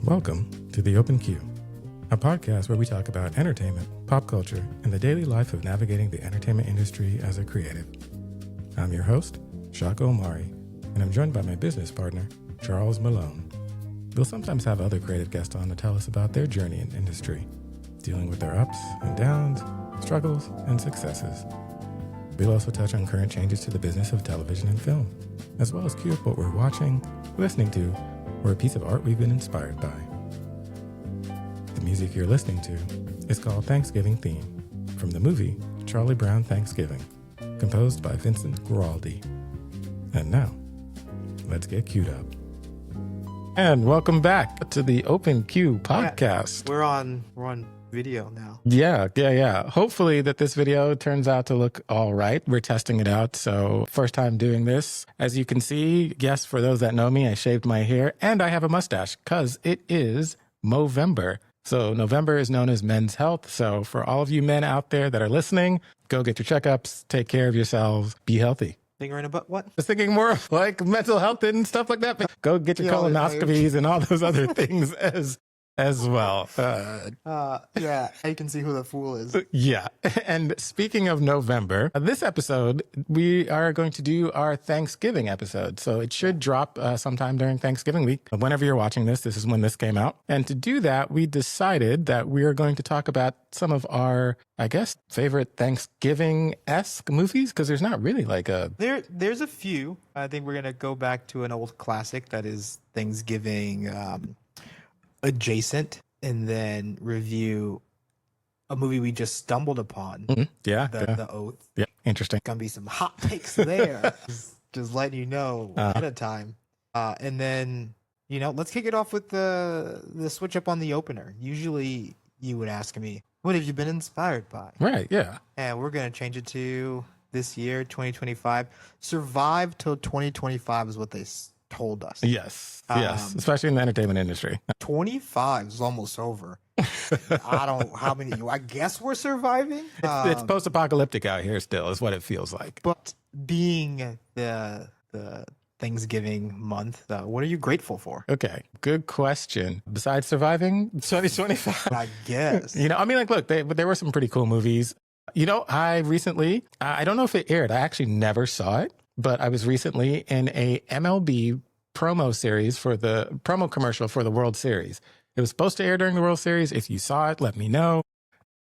Welcome to The Open Queue, a podcast where we talk about entertainment, pop culture, and the daily life of navigating the entertainment industry as a creative. I'm your host, Shaka Omari, and I'm joined by my business partner, Charles Malone. We'll sometimes have other creative guests on to tell us about their journey in industry, dealing with their ups and downs, struggles, and successes. We'll also touch on current changes to the business of television and film, as well as cue up what we're watching, listening to, or a piece of art we've been inspired by. The music you're listening to is called Thanksgiving Theme, from the movie Charlie Brown Thanksgiving, composed by Vincent Guaraldi. And now, let's get queued up. And welcome back to the Open Queue podcast. Yeah, we're on video now. Yeah. Hopefully that this video turns out to look all right. We're testing it out. So first time doing this. As you can see, yes, for those that know me, I shaved my hair and I have a mustache because it is Movember. So November is known as Men's Health. So for all of you men out there that are listening, go get your checkups, take care of yourselves, be healthy. Finger in a butt, what? Just thinking more of like mental health and stuff like that. But go get your colonoscopies and all those other things as well. Yeah, you can see who the fool is. Yeah. And speaking of November, this episode, we are going to do our Thanksgiving episode. So it should drop sometime during Thanksgiving week. Whenever you're watching this is when this came out. And to do that, we decided that we are going to talk about some of our, I guess, favorite Thanksgiving-esque movies, because there's not really like a... There's a few. I think we're going to go back to an old classic that is Thanksgiving adjacent, and then review a movie we just stumbled upon. Mm-hmm. Yeah. The Oath. Yeah. Interesting. Gonna be some hot takes there. just letting you know ahead of time. And then, let's kick it off with the switch up on the opener. Usually you would ask me, what have you been inspired by? Right. Yeah. And we're going to change it to this year, 2025. Survive till 2025 is what they told us. Yes. Especially in the entertainment industry. 25 is almost over. I guess we're surviving. It's post-apocalyptic out here still is what it feels like. But being the Thanksgiving month, what are you grateful for? Okay, good question. Besides surviving 2025, I guess. Look, there were some pretty cool movies. I recently, I don't know if it aired. I actually never saw it, but I was recently in a MLB promo series for the promo commercial for the World Series. It was supposed to air during the World Series. If you saw it, let me know.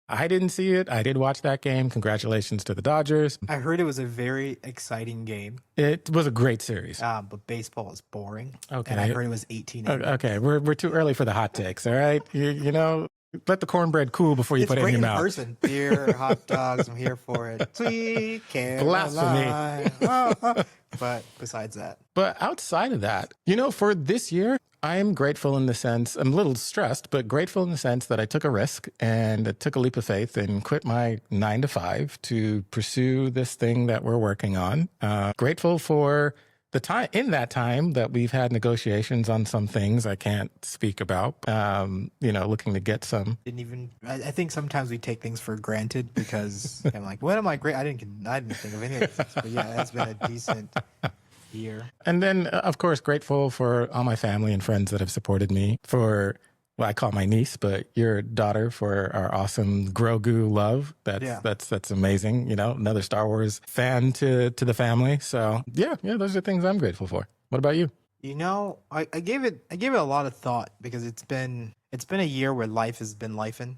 I didn't see it. I did watch that game. Congratulations to the Dodgers. I heard it was a very exciting game. It was a great series. But baseball is boring. Okay. And I heard it was 18. Okay. We're too early for the hot takes. All right. Let the cornbread cool before you put it in your mouth. Person. Beer, hot dogs. I'm here for it. Sweet Caroline. Blasphemy. But besides that. But outside of that, for this year, I am grateful in the sense, I'm a little stressed, but grateful in the sense that I took a risk and took a leap of faith and quit my 9 to 5 to pursue this thing that we're working on. Grateful for the time, in that time that we've had negotiations on some things I can't speak about, looking to get some. I think sometimes we take things for granted because I'm like, what am I great? I didn't think of any of this. But yeah, that's been a decent year. And then, of course, grateful for all my family and friends that have supported me, for, well, I call my niece, but your daughter, for our awesome Grogu love. That's amazing. Another Star Wars fan to the family. So yeah, those are things I'm grateful for. What about you? I gave it a lot of thought because it's been a year where life has been lifing.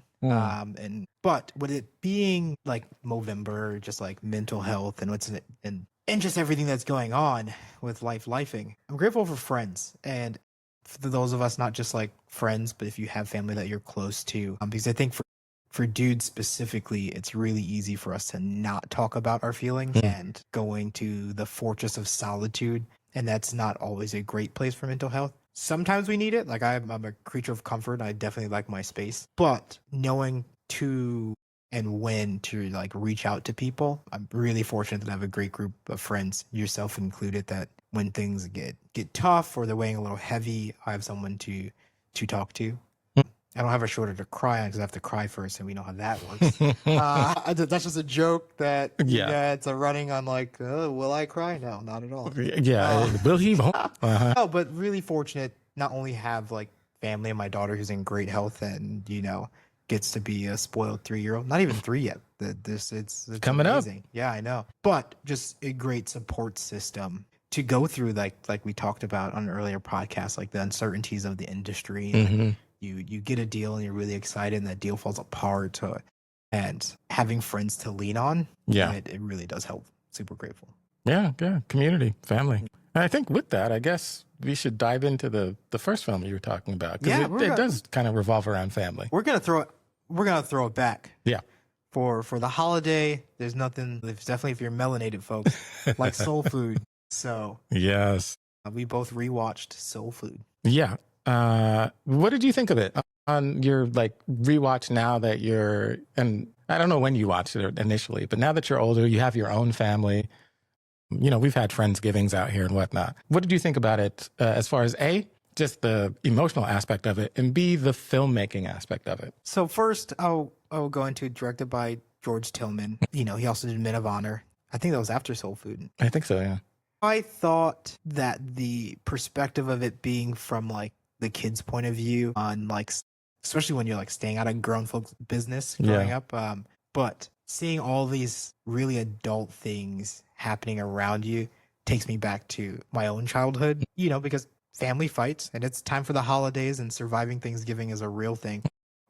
But with it being like Movember, just like mental health and just everything that's going on with lifing, I'm grateful for friends. And for those of us, not just like friends, but if you have family that you're close to, because I think for dudes specifically, it's really easy for us to not talk about our feelings and going to the fortress of solitude. And that's not always a great place for mental health. Sometimes we need it. Like I'm a creature of comfort. I definitely like my space, but knowing to and when to like reach out to people. I'm really fortunate that I have a great group of friends, yourself included, that when things get tough or they're weighing a little heavy, I have someone to talk to. I don't have a shoulder to cry on because I have to cry first, and we know how that works. That's just a joke that it's a running on like, will I cry? No, not at all. Yeah, will he? No, but really fortunate not only have like family and my daughter who's in great health and, gets to be a spoiled 3-year-old. Not even 3 yet. It's Coming amazing. up. Yeah, I know. But just a great support system to go through, like we talked about on an earlier podcast, like the uncertainties of the industry. And you get a deal and you're really excited and that deal falls apart. And having friends to lean on, it really does help. Super grateful. Yeah. Community, family. And I think with that, I guess we should dive into the first film you were talking about, because it does kind of revolve around family. We're gonna throw it back. Yeah. For the holiday, there's definitely, if you're melanated folks, like soul food. So yes, we both rewatched Soul Food. Yeah. What did you think of it on your rewatch now that and I don't know when you watched it initially, but now that you're older, you have your own family. We've had Friendsgivings out here and whatnot. What did you think about it as far as A, just the emotional aspect of it, and B, the filmmaking aspect of it? So first, I'll go into directed by George Tillman. He also did Men of Honor. I think that was after Soul Food. I think so, yeah. I thought that the perspective of it being from the kid's point of view on especially when you're staying out of grown folks' business growing up, but seeing all these really adult things happening around you takes me back to my own childhood, because family fights and it's time for the holidays and surviving Thanksgiving is a real thing,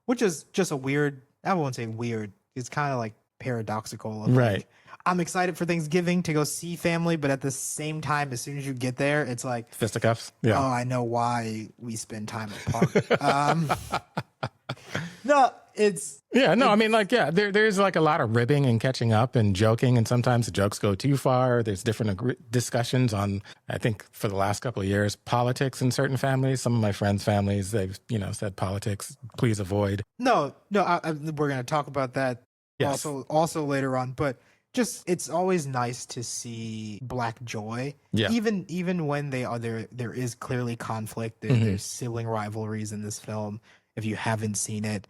which is just I won't say weird. It's kind of paradoxical. Right. I'm excited for Thanksgiving to go see family, but at the same time, as soon as you get there, it's like fisticuffs. Yeah. Oh, I know why we spend time apart. No, it's I mean, there's a lot of ribbing and catching up and joking, and sometimes the jokes go too far. There's different discussions on, I think, for the last couple of years, politics in certain families. Some of my friends' families, they've said politics, please avoid. No, we're going to talk about that also later on, but just it's always nice to see Black joy. Yeah. Even when there is clearly conflict. There's sibling rivalries in this film. If you haven't seen it,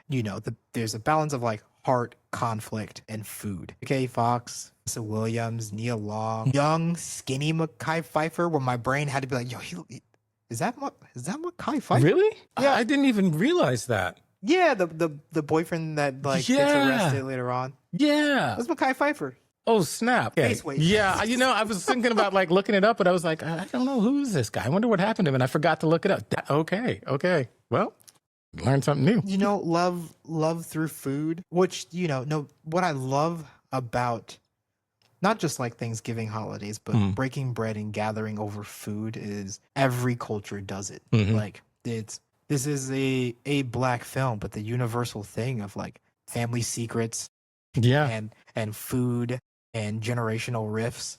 there's a balance of heart, conflict, and food. Okay, Fox, Lisa Williams, Nia Long, young, skinny Mekhi Phifer, where my brain had to be like, yo, is that Mekhi Phifer? Really? Yeah, I didn't even realize that. Yeah, the boyfriend that gets arrested later on. Yeah, that's Mekhi Phifer. Oh, snap. Okay. Yeah, I was thinking about thooking it up, but I was like, I don't know, who is this guy? I wonder what happened to him, and I forgot to look it up. Okay. Well, learn something new. Love through food, which, what I love about not just Thanksgiving holidays, but breaking bread and gathering over food is every culture does it. This is a Black film, but the universal thing of family secrets, and food and generational rifts.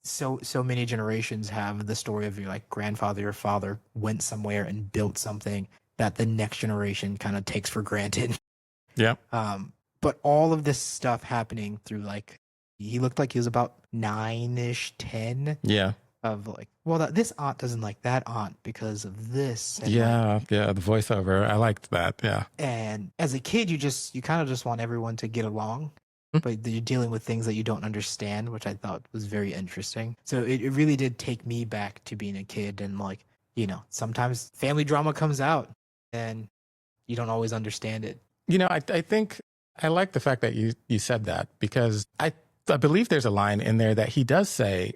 So many generations have the story of your grandfather or father went somewhere and built something that the next generation kind of takes for granted. Yeah. But all of this stuff happening through he looked like he was about 9-ish, 10. Yeah. Of this aunt doesn't like that aunt because of this. And the voiceover. I liked that. Yeah. And as a kid, you kind of just want everyone to get along, but you're dealing with things that you don't understand, which I thought was very interesting. So it really did take me back to being a kid, and sometimes family drama comes out and you don't always understand it. I think I like the fact that you said that, because I believe there's a line in there that he does say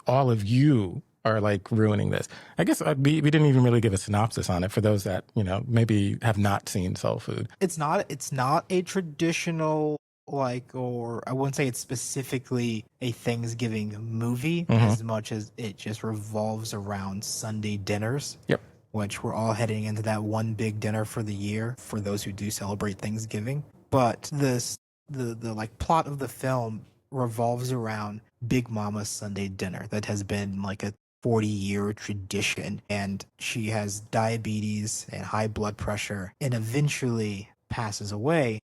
all of you are ruining this. I guess we didn't even really give a synopsis on it for those that, maybe have not seen Soul Food. It's not a traditional, or I wouldn't say it's specifically a Thanksgiving movie as much as it just revolves around Sunday dinners. Yep. Which we're all heading into that one big dinner for the year for those who do celebrate Thanksgiving. But the plot of the film revolves around Big Mama's Sunday dinner that has been a 40-year tradition, and she has diabetes and high blood pressure and eventually passes away.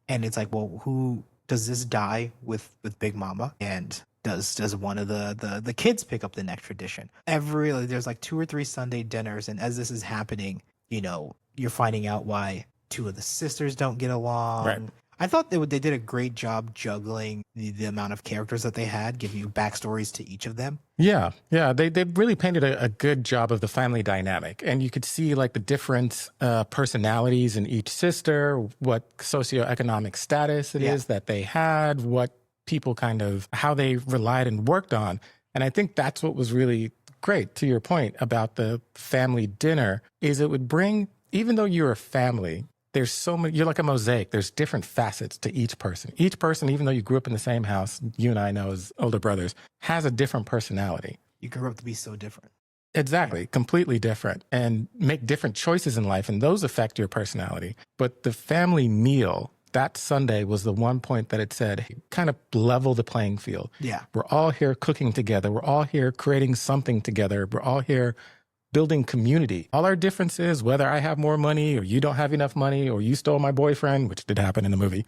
And it's well, who does this die with Big Mama? And does one of the kids pick up the next tradition? There's 2 or 3 Sunday dinners, and as this is happening, you're finding out why 2 of the sisters don't get along. Right. I thought they did a great job juggling the amount of characters that they had, giving you backstories to each of them. Yeah, yeah, they really painted a good job of the family dynamic, and you could see like the different personalities in each sister, what socioeconomic status it is that they had, what people kind of how they relied and worked on, and I think that's what was really great. To your point about the family dinner, is it would bring, even though you're a family, there's so many, you're like a mosaic. There's different facets to each person. Each person, even though you grew up in the same house, you and I know as older brothers, has a different personality. You grew up to be so different. Exactly. Completely different, and make different choices in life, and those affect your personality. But the family meal that Sunday was the one point that it said, kind of level the playing field. Yeah. We're all here cooking together. We're all here creating something together. We're all here building community. All our difference is whether I have more money or you don't have enough money or you stole my boyfriend, which did happen in the movie.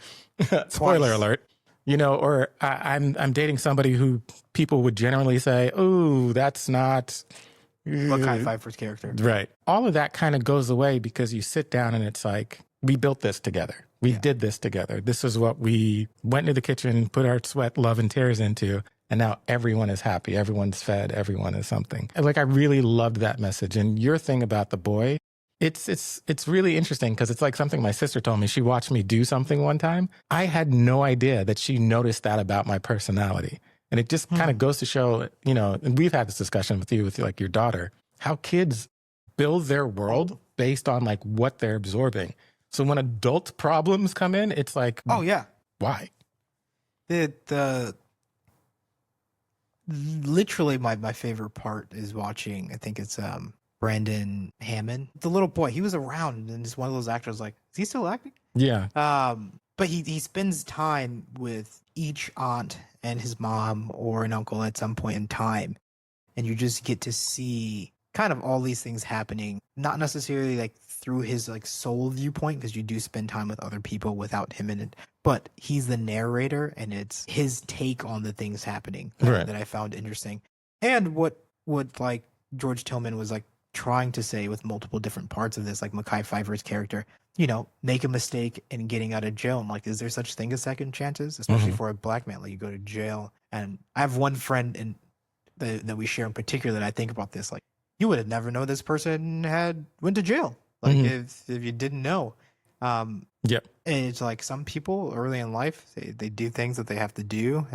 Spoiler alert. You know, or I'm dating somebody who people would generally say, oh, that's not Mekhi Phifer's character. Right. All of that kind of goes away because you sit down and it's like, we built this together. We did this together. This is what we went into the kitchen, put our sweat, love, and tears into. And now everyone is happy. Everyone's fed. Everyone is something. And like, I really loved that message. And your thing about the boy, it's really interesting because it's like something my sister told me. She watched me do something one time. I had no idea that she noticed that about my personality. And it just kind of goes to show, you know, and we've had this discussion with you, with like your daughter, how kids build their world based on like what they're absorbing. So when adult problems come in, it's like, oh yeah, why? The literally my favorite part is watching, I think it's Brandon Hammond, the little boy. He was around, and it's one of those actors like, is he still acting? Yeah. But he spends time with each aunt and his mom or an uncle at some point in time, and you just get to see kind of all these things happening, not necessarily like through his like soul viewpoint, because you do spend time with other people without him in it, but he's the narrator and it's his take on the things happening that I found interesting. And what like George Tillman was like trying to say with multiple different parts of this, like Mekhi Phifer's character, you know, make a mistake and getting out of jail. I'm like, is there such thing as second chances, especially for a black man? Like, you go to jail, and I have one friend that we share in particular that I think about this, like, you would have never known this person went to jail, like if you didn't know. Yep. And it's like some people early in life, they do things that they have to do,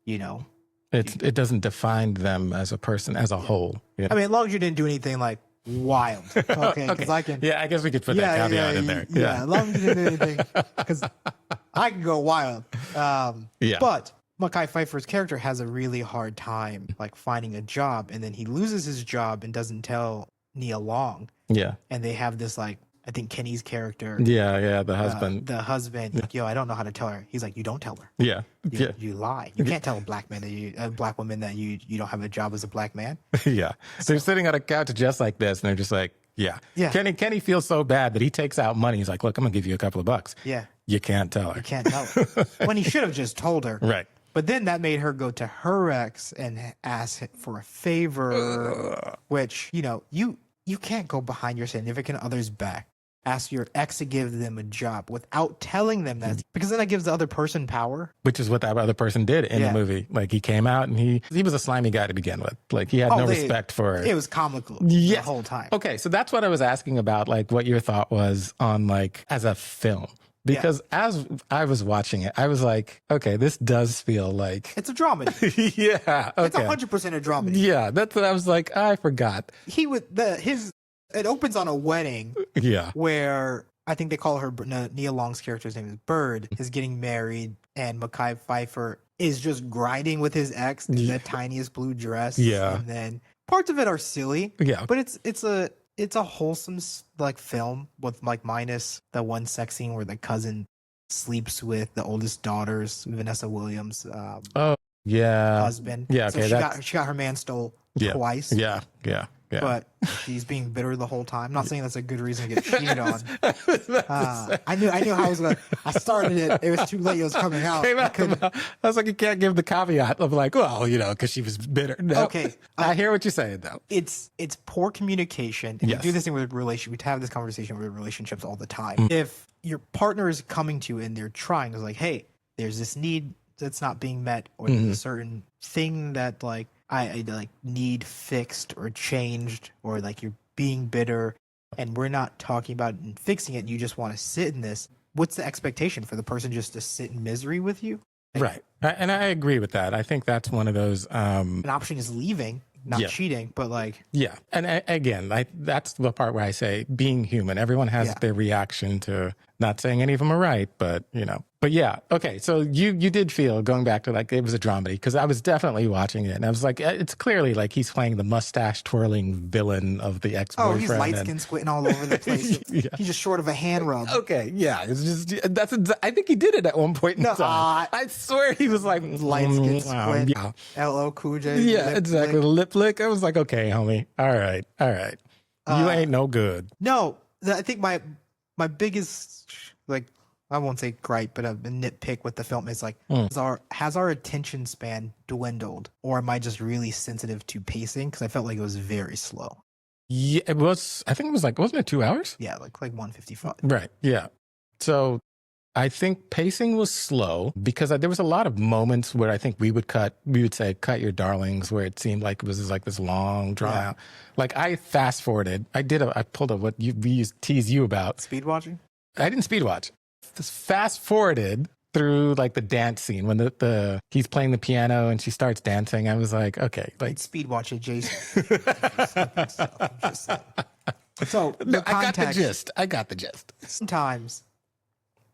you know. It doesn't define them as a person as a whole. Yeah. I mean, as long as you didn't do anything like wild, okay? Because I can. Yeah, I guess we could put that caveat in there. Yeah, as long as you didn't do anything, because I can go wild. But Mekhi Phifer's character has a really hard time like finding a job, and then he loses his job and doesn't tell Nia Long. Yeah. And they have this like, I think Kenny's character. Yeah, the husband. Like, yo, I don't know how to tell her. He's like, you don't tell her. Yeah. You lie. You can't tell a black man a black woman that you don't have a job as a black man. Yeah. So they're sitting on a couch just like this, and they're just like, yeah. Kenny feels so bad that he takes out money. He's like, look, I'm gonna give you a couple of bucks. Yeah. You can't tell her. You can't tell her. When he should have just told her. Right. But then that made her go to her ex and ask for a favor, which, you know, you can't go behind your significant other's back, ask your ex to give them a job without telling them that, because then that gives the other person power. Which is what that other person did in the movie. Like, he came out and he was a slimy guy to begin with. Like, he had no respect for... It was comical the whole time. Okay, so that's what I was asking about, like, what your thought was on, like, as a film. Because as I was watching it, I was like, okay, this does feel like... It's a dramedy. Yeah, okay. It's 100% a dramedy. Yeah, that's what I was like, I forgot. It opens on a wedding. Yeah. Where I think they call her, Nia Long's character's name is Bird, is getting married, and Mekhi Phifer is just grinding with his ex in the tiniest blue dress. Yeah. And then parts of it are silly. Yeah. But it's a wholesome like film with like minus the one sex scene where the cousin sleeps with the oldest daughter's Vanessa Williams husband. Yeah. Yeah, okay. So she got her man stole twice. Yeah. but she's being bitter the whole time. I'm not saying that's a good reason to get cheated on. I knew how I was going. I started it. It was too late. It was coming out. I was like, you can't give the caveat of like, well, because she was bitter. No. Okay, I hear what you're saying though. It's poor communication. And you do this thing with relationships. We have this conversation with relationships all the time. If your partner is coming to you and they're trying, it's like, hey, there's this need that's not being met, or there's a certain thing that like I like need fixed or changed, or like you're being bitter and we're not talking about and fixing it, and you just want to sit in this. What's the expectation for the person just to sit in misery with you? Right. And I agree with that. I think that's one of those an option is leaving, not cheating, but like and again, that's the part where I say being human. Everyone has their reaction to, not saying any of them are right, but yeah. Okay. So you did feel, going back to like, it was a dramedy, because I was definitely watching it and I was like, it's clearly like he's playing the mustache twirling villain of the ex-boyfriend. Oh, he's light skin squinting all over the place. He's just short of a hand rub. Okay. Yeah. It's just, I think he did it at one point in time. I swear he was like light skin squint. LL Cool J. Yeah, exactly. Lip lick. I was like, okay, homie. All right. You ain't no good. No, I think my biggest, like, I won't say gripe, but a nitpick with the film is like, has our attention span dwindled, or am I just really sensitive to pacing? Because I felt like it was very slow. Yeah, it was. I think it was like, wasn't it 2 hours? Yeah, like 155. Right. Yeah. So I think pacing was slow because there was a lot of moments where I think we would say, cut your darlings, where it seemed like it was like this long drawn out. Like I fast forwarded. I pulled up what we used to tease you about. Speed watching? I didn't speed watch. Just fast forwarded through like the dance scene when he's playing the piano and she starts dancing. I was like, okay, like speed watch it, Jason. So I got the gist. Sometimes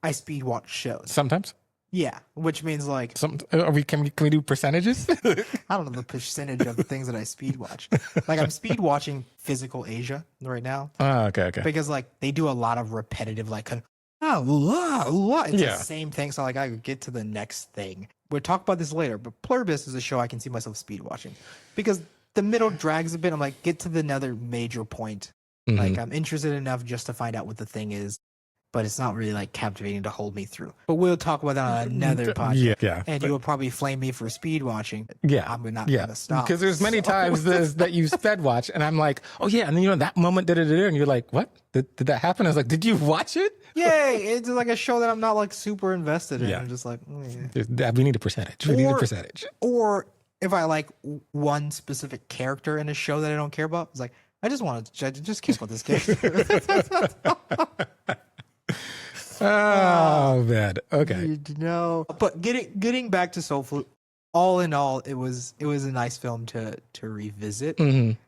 I speed watch shows. Sometimes. Yeah, which means like can we do percentages? I don't know the percentage of the things that I speed watch. Like I'm speed watching Physical Asia right now. Oh, okay. Because like they do a lot of repetitive like it's the same thing. So like I could get to the next thing. We'll talk about this later, but Pluribus is a show I can see myself speed watching because the middle drags a bit. I'm like, get to the another major point. Like I'm interested enough just to find out what the thing is, but it's not really like captivating to hold me through. But we'll talk about that on another podcast. Yeah. And you will probably flame me for speed watching. Yeah. I'm not going to stop. Because there's many times that you sped watch and I'm like, oh yeah. And then, that moment, and you're like, what? Did that happen? I was like, did you watch it? Yay. It's like a show that I'm not like super invested in. I'm just like, we need a percentage. We need a percentage. Or if I like one specific character in a show that I don't care about, it's like, I just want to just care about this character. Oh man. Okay. But getting back to Soul Food, all in all, it was a nice film to revisit. And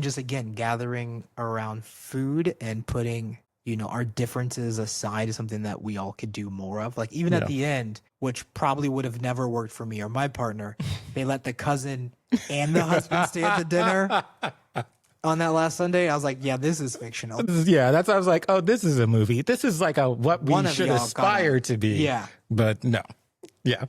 just again gathering around food and putting our differences aside is something that we all could do more of. Like even at the end, which probably would have never worked for me or my partner, they let the cousin and the husband stay at the dinner. On that last Sunday, I was like, yeah, this is fictional. That's why I was like, oh, this is a movie. This is like what we should aspire to be. Yeah. But no. Yeah.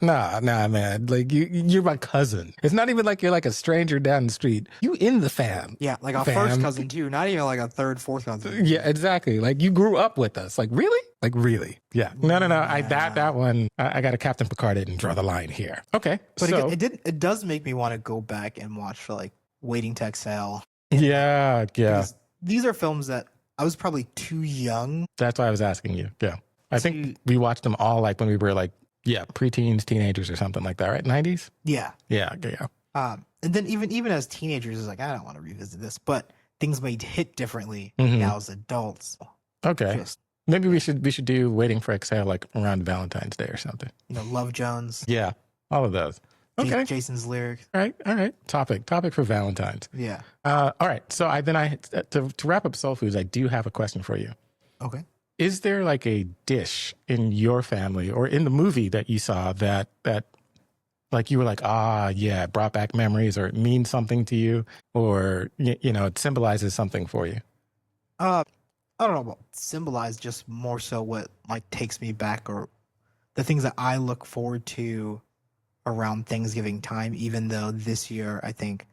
Nah, man. Like you're my cousin. It's not even like you're like a stranger down the street. You in the fam. Yeah, like a first cousin too. Not even like a third, fourth cousin. Yeah, exactly. Like you grew up with us. Like really? Like really? Yeah. No. That one. I got a Captain Picard didn't draw the line here. Okay. But so, it does make me want to go back and watch like Waiting to Exhale. Yeah. Because these are films that I was probably too young. That's why I was asking you. Yeah. I think we watched them all like when we were like, preteens, teenagers or something like that, right? 90s? Yeah. Yeah. And then even as teenagers, it's like, I don't want to revisit this, but things may hit differently now as adults. Okay. Maybe we should do Waiting for Exhale like around Valentine's Day or something. Love Jones. Yeah. All of those. Okay. Jason's lyrics. All right. Topic for Valentine's. Yeah. All right. So to wrap up Soul Foods, I do have a question for you. Okay. Is there like a dish in your family or in the movie that you saw that like you were like, it brought back memories or it means something to you or, it symbolizes something for you? I don't know about symbolize, just more so what like takes me back or the things that I look forward to around Thanksgiving time, even though this year I think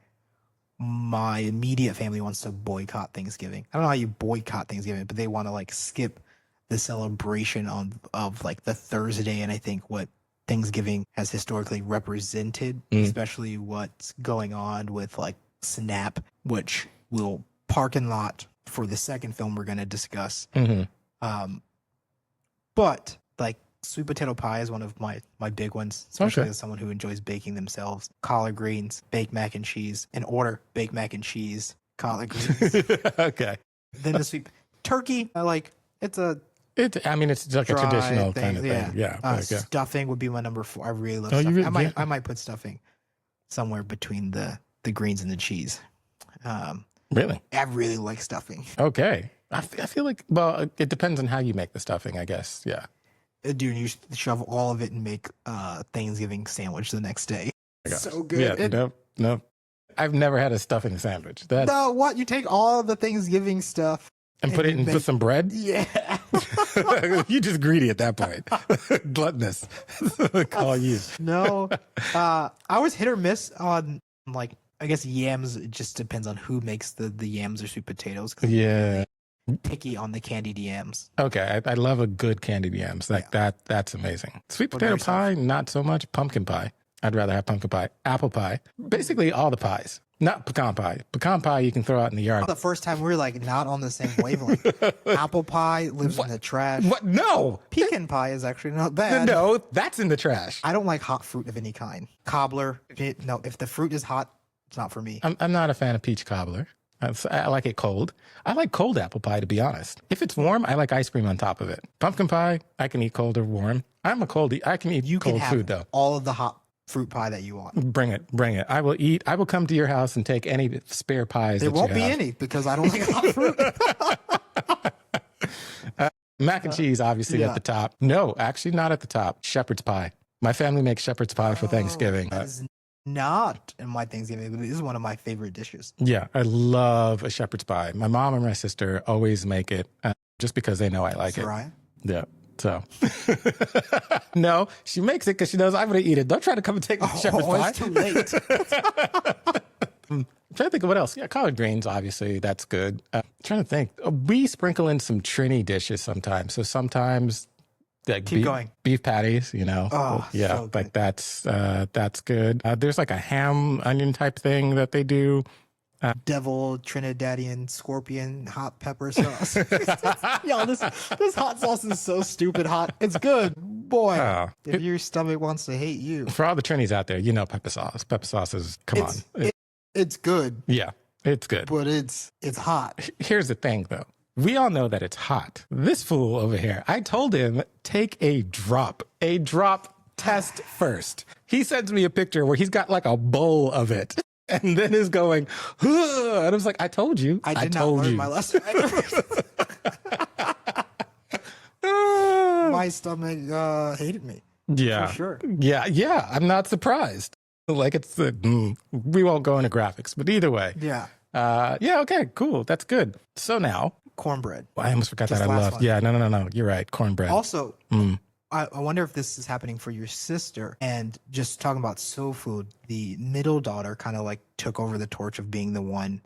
my immediate family wants to boycott Thanksgiving. I don't know how you boycott Thanksgiving, but they want to like skip the celebration of like the Thursday, and I think what Thanksgiving has historically represented, especially what's going on with like SNAP, which will parking lot for the second film we're going to discuss. But like sweet potato pie is one of my big ones, especially as someone who enjoys baking themselves. Collard greens, baked mac and cheese, in order: baked mac and cheese, collard greens. Okay. Then the sweet turkey. I like it's a. I mean, it's like a traditional kind of thing. Yeah. Stuffing would be my number 4. I really love Oh, stuffing. really? I might put stuffing somewhere between the greens and the cheese. Really? I really like stuffing. Okay. I feel like, well, it depends on how you make the stuffing, I guess. Yeah. Dude, you shove all of it and make Thanksgiving sandwich the next day. So good. Yeah, no. I've never had a stuffing sandwich. No, what? You take all of the Thanksgiving stuff and put it with some bread? Yeah. You're just greedy at that point. Gluttonous. Call you. No. I was hit or miss on, like, I guess yams. It just depends on who makes the yams or sweet potatoes. Yeah. Picky on the candied yams. Okay, I love a good candied yams. Like that's amazing. Sweet potato pie, not so much. Pumpkin pie. I'd rather have pumpkin pie. Apple pie. Basically all the pies. Not pecan pie. Pecan pie you can throw out in the yard. The first time we were like not on the same wavelength. Apple pie lives in the trash. What? No. Pecan pie is actually not bad. No, that's in the trash. I don't like hot fruit of any kind. Cobbler. No, if the fruit is hot, it's not for me. I'm not a fan of peach cobbler. I like it cold. I like cold apple pie, to be honest. If it's warm, I like ice cream on top of it. Pumpkin pie, I can eat cold or warm. I can eat cold food, though. All of the hot fruit pie that you want. Bring it. I will come to your house and take any spare pies there won't be any because I don't like hot fruit. Mac and cheese, obviously, at the top. No, actually not at the top. Shepherd's pie. My family makes shepherd's pie for Thanksgiving. That is not in my Thanksgiving, but it is one of my favorite dishes. Yeah, I love a shepherd's pie. My mom and my sister always make it just because they know I like it. Yeah. So, no, she makes it because she knows I'm going to eat it. Don't try to come and take my shepherd's pie. It's too late. I'm trying to think of what else. Yeah, collard greens, obviously, that's good. Trying to think. We sprinkle in some Trini dishes sometimes. So sometimes, like beef patties, you know. Oh, yeah, so like that's good. There's like a ham onion type thing that they do. Devil Trinidadian scorpion hot pepper sauce. Yo, this hot sauce is so stupid hot. It's good, boy. If your stomach wants to hate you. For all the Trinis out there, you know pepper sauce. Pepper sauce is it's good. Yeah, it's good, but it's hot. Here's the thing, though. We all know that it's hot. This fool over here, I told him take a drop test first. He sends me a picture where he's got like a bowl of it. And then is going, and I was like, I told you. I did not learn my lesson. My stomach hated me. Yeah. For sure. Yeah. I'm not surprised. Like it's we won't go into graphics, but either way. Yeah. Okay, cool. That's good. So now. Cornbread. I almost forgot that I loved. Yeah, no. You're right. Cornbread. Also, I wonder if this is happening for your sister. And just talking about soul food, the middle daughter kind of like took over the torch of being the one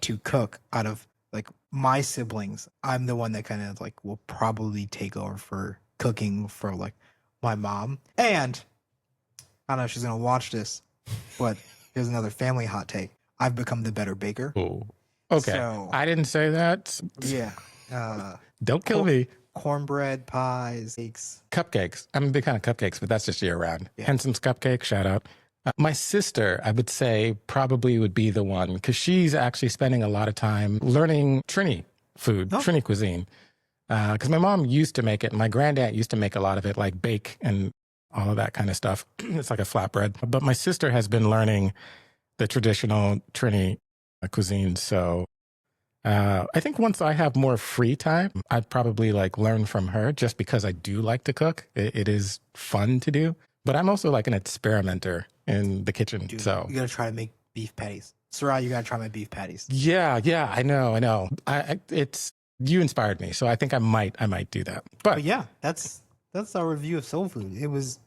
to cook out of like my siblings. I'm the one that kind of like will probably take over for cooking for like my mom. And I don't know if she's going to watch this, but here's another family hot take. I've become the better baker. Oh, okay. So, I didn't say that. Yeah. Don't kill me. Cornbread, pies, cakes. Cupcakes. I'm a big fan of cupcakes, but that's just year round. Yeah. Henson's Cupcake, shout out. My sister, I would say, probably would be the one because she's actually spending a lot of time learning Trini food, Trini cuisine. Because my mom used to make it. My granddad used to make a lot of it, like bake and all of that kind of stuff. It's like a flatbread. But my sister has been learning the traditional Trini cuisine. So I think once I have more free time, I'd probably like learn from her just because I do like to cook. It is fun to do. But I'm also like an experimenter in the kitchen. Dude, so you got to try to make beef patties. Sarah, you got to try my beef patties. Yeah, I know. You inspired me. So I think I might do that. But yeah, that's our review of soul food. It was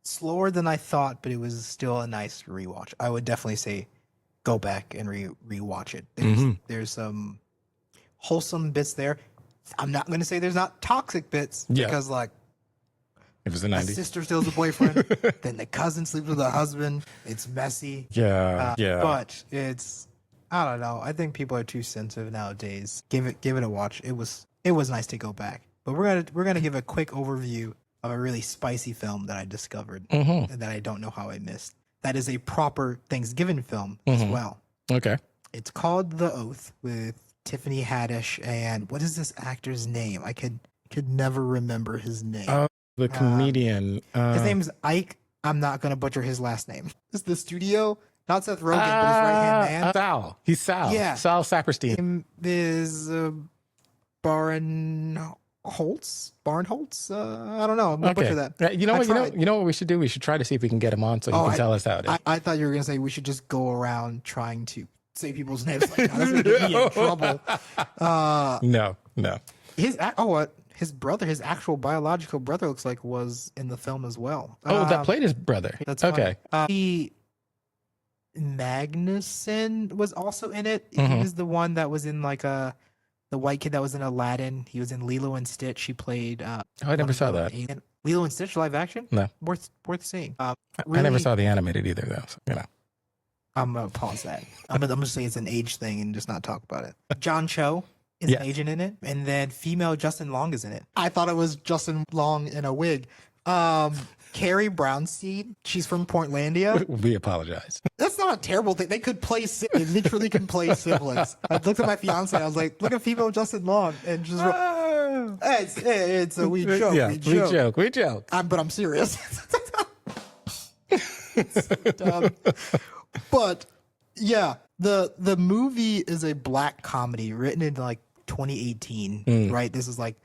slower than I thought, but it was still a nice rewatch. I would definitely say go back and rewatch it. Mm-hmm. There's some wholesome bits there. I'm not going to say there's not toxic bits because like it was the the 90s. sister steals the boyfriend, then the cousin sleeps with the husband. It's messy. Yeah. But it's, I don't know. I think people are too sensitive nowadays. Give it a watch. It was nice to go back. But we're gonna give a quick overview of a really spicy film that I discovered and that I don't know how I missed. That is a proper Thanksgiving film as well. Okay. It's called The Oath with Tiffany Haddish and what is this actor's name? I could never remember his name. The comedian. His name's Ike. I'm not gonna butcher his last name. It's the studio, not Seth Rogen, but his right hand man. Sal. He's Sal. Yeah. Sal Saperstein. Him is Barnholtz. I don't know. I'm gonna butcher that. You know what we should do? We should try to see if we can get him on so he can tell us how it is. I thought you were gonna say we should just go around trying to say people's names like that. That's gonna get me in trouble. No. His brother, his actual biological brother, looks like was in the film as well. That played his brother. That's okay. Magnuson was also in it. He was the one that was in like the white kid that was in Aladdin. He was in Lilo and Stitch. He played. I never saw that. Lilo and Stitch live action. No, worth seeing. Really, I never saw the animated either, though. So, I'm gonna pause that. I'm gonna say it's an age thing and just not talk about it. John Cho is an agent in it, and then female Justin Long is in it. I thought it was Justin Long in a wig. Carrie Brownstein, she's from Portlandia. We apologize. That's not a terrible thing. They could play. They literally can play siblings. I looked at my fiance. I was like, "Look at female Justin Long," and just it's a we joke. Yeah, we joke. But I'm serious. It's so dumb. But yeah, the movie is a black comedy written in like 2018, right? This is like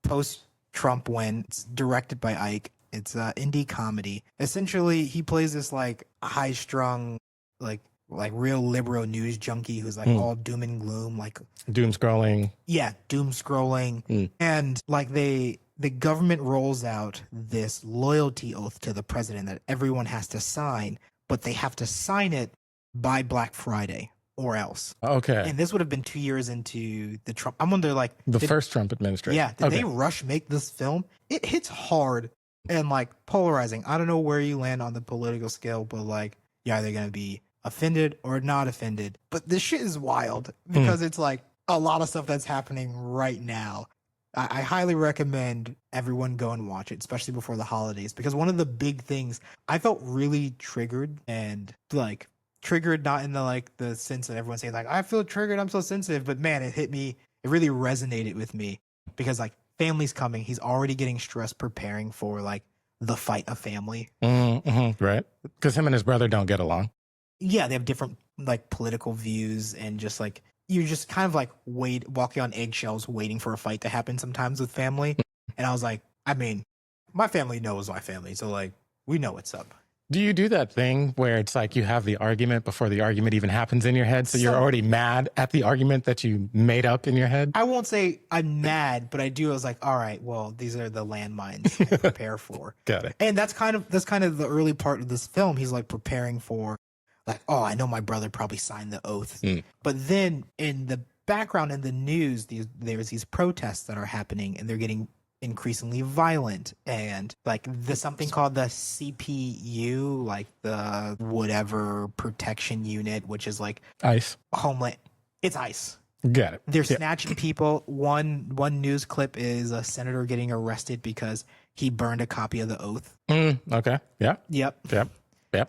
post Trump when it's directed by Ike. It's indie comedy. Essentially, he plays this like high strung, like real liberal news junkie who's like all doom and gloom, like doom scrolling. Yeah, doom scrolling, and like the government rolls out this loyalty oath to the president that everyone has to sign, but they have to sign it by Black Friday or else. Okay. And this would have been 2 years into the Trump. I'm wondering, like, the first Trump administration. Yeah. Did they rush make this film? It hits hard and like polarizing. I don't know where you land on the political scale, but like, you're either going to be offended or not offended. But this shit is wild because it's like a lot of stuff that's happening right now. I highly recommend everyone go and watch it, especially before the holidays, because one of the big things I felt really triggered and like triggered, not in the like the sense that everyone's saying like, I feel triggered, I'm so sensitive, but man, it hit me. It really resonated with me because like family's coming. He's already getting stressed preparing for like the fight of family. Right. Because him and his brother don't get along. Yeah. They have different like political views and just like, you're just kind of like walking on eggshells, waiting for a fight to happen sometimes with family. And I was like, I mean, my family knows my family. So like, we know what's up. Do you do that thing where it's like you have the argument before the argument even happens in your head? So you're already mad at the argument that you made up in your head? I won't say I'm mad, but I do. I was like, all right, well, these are the landmines I prepare for. Got it. And that's kind of the early part of this film. He's like preparing for like, oh, I know my brother probably signed the oath. But then in the background in the news, there's these protests that are happening and they're getting increasingly violent. And like there's something called the CPU, like the whatever protection unit, which is like ICE. Homeland. It's ICE. Got it. They're snatching people. One news clip is a senator getting arrested because he burned a copy of the oath. Okay. Yeah. Yep.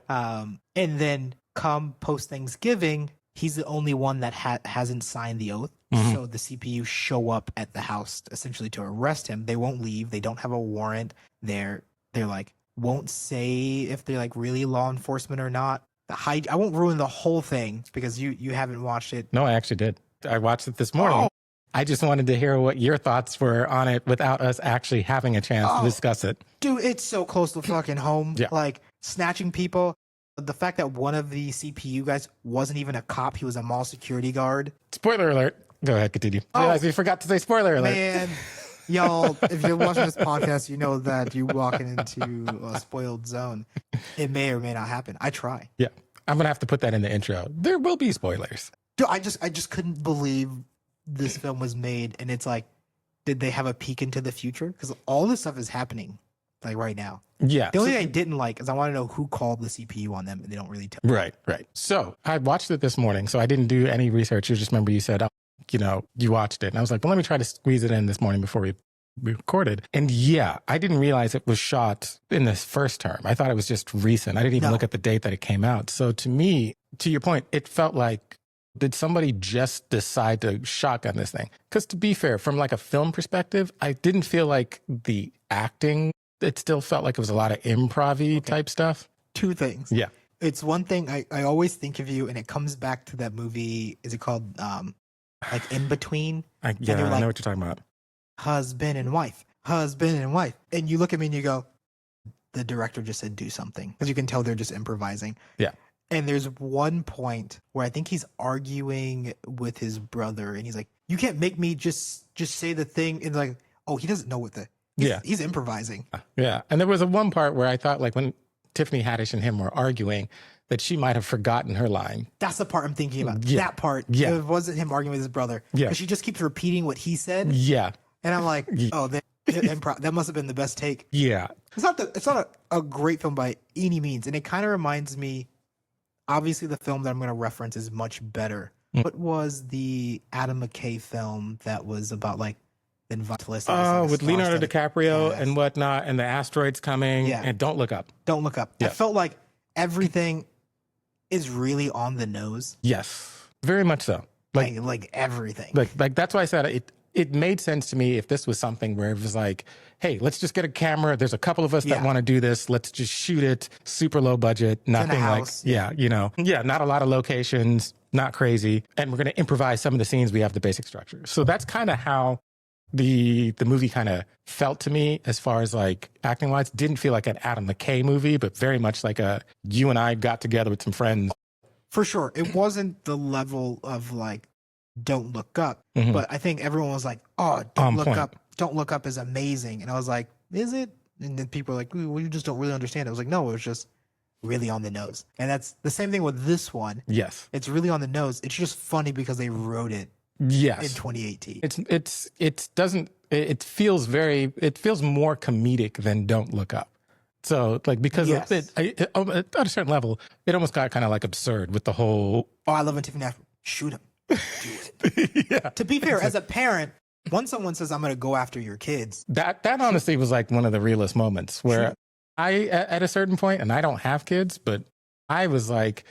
And then come post Thanksgiving, he's the only one that hasn't signed the oath. So the CPU show up at the house essentially to arrest him. They won't leave. They don't have a warrant. They're like won't say if they're like really law enforcement or not. I won't ruin the whole thing because you haven't watched it. No, I actually did. I watched it this morning. I just wanted to hear what your thoughts were on it without us actually having a chance to discuss it. Dude, it's so close to fucking home. Yeah. Like snatching people. The fact that one of the CPU guys wasn't even a cop, he was a mall security guard. Spoiler alert. Go ahead, continue. I realized we forgot to say spoiler alert. Man, y'all, if you're watching this podcast, you know that you're walking into a spoiled zone. It may or may not happen. I try. Yeah. I'm going to have to put that in the intro. There will be spoilers. Dude, I just couldn't believe this film was made, and it's like, did they have a peek into the future? Because all this stuff is happening like right now. Yeah. The only thing I didn't like is I want to know who called the CPU on them, and they don't really tell. Right. So I watched it this morning, so I didn't do any research. You just remember you said, you watched it. And I was like, well, let me try to squeeze it in this morning before we recorded. And yeah, I didn't realize it was shot in this first term. I thought it was just recent. I didn't even look at the date that it came out. So to me, to your point, it felt like, did somebody just decide to shotgun this thing? Because to be fair, from like a film perspective, I didn't feel like the acting, it still felt like it was a lot of improv-y type stuff. Two things. Yeah. It's one thing I always think of you, and it comes back to that movie. Is it called like In Between? I know what you're talking about. Husband and wife. And you look at me and you go, the director just said do something. Because you can tell they're just improvising. Yeah. And there's one point where I think he's arguing with his brother, and he's like, you can't make me just say the thing. And like, oh, he doesn't know what he's improvising. Yeah. And there was one part where I thought, like, when Tiffany Haddish and him were arguing, that she might have forgotten her line. That's the part I'm thinking about. Yeah. That part. Yeah. It wasn't him arguing with his brother. Yeah. But she just keeps repeating what he said. Yeah. And I'm like, oh, that must have been the best take. Yeah. It's not a great film by any means. And it kind of reminds me, obviously the film that I'm going to reference is much better. What was the Adam McKay film that was about like the environmentalist? Oh, with Leonardo DiCaprio and whatnot, and the asteroids coming, and Don't Look Up. Don't Look Up. Yeah. I felt like everything is really on the nose. Yes, very much so. Like everything. Like that's why I said it made sense to me if this was something where it was like, hey, let's just get a camera. There's a couple of us that want to do this. Let's just shoot it. Super low budget. Nothing like, not a lot of locations, not crazy. And we're going to improvise some of the scenes. We have the basic structure. So that's kind of how the movie kind of felt to me as far as like acting wise. Didn't feel like an Adam McKay movie, but very much like you and I got together with some friends. For sure. It wasn't the level of like Don't Look Up, but I think everyone was like, oh, Don't Look Up. Don't Look Up is amazing. And I was like, is it? And then people were like, well, you just don't really understand it. I was like, no, it was just really on the nose. And that's the same thing with this one. Yes. It's really on the nose. It's just funny because they wrote it in 2018. It feels more comedic than Don't Look Up. So like, because at a certain level, it almost got kind of like absurd with the whole. Oh, I love when Tiffany Haddish, shoot him. Do it. To be fair, as a parent, once someone says, I'm going to go after your kids. That honestly was like one of the realest moments where at a certain point, and I don't have kids, but I was like,